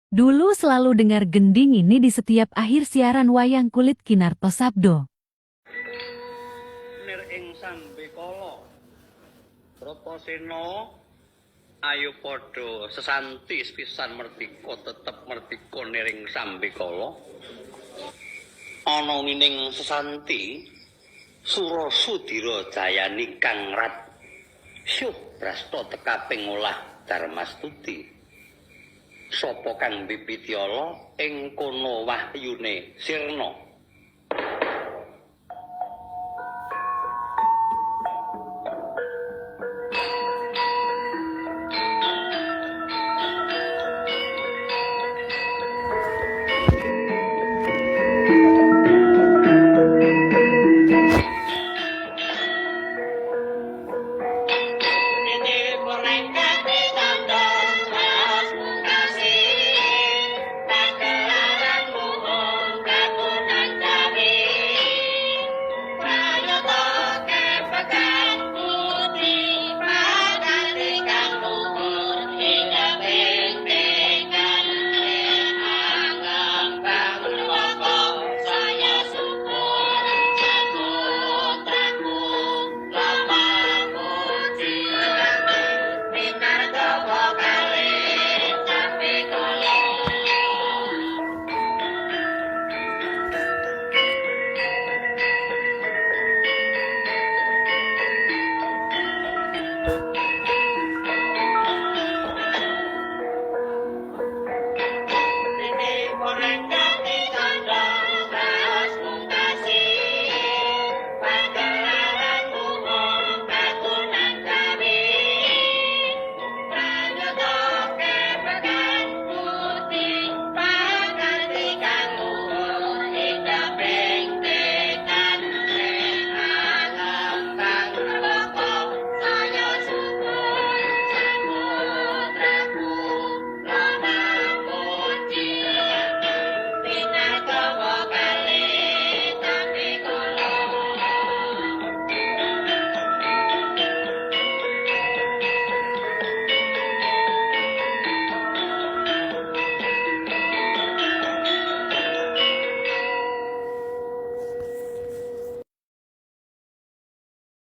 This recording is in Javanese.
Dulu selalu dengar gending ini di setiap akhir siaran wayang kulit Kinarto Sabdo. Nir ing sambekala Bratasena ayo padha sesanti pisan mertika tetep mertika niring sambekala ana wining sesanti Surasudira jayani kang rat syuh brasta tekaping olah Darmastuti sapa kang bibityala ing kono wahyune sirna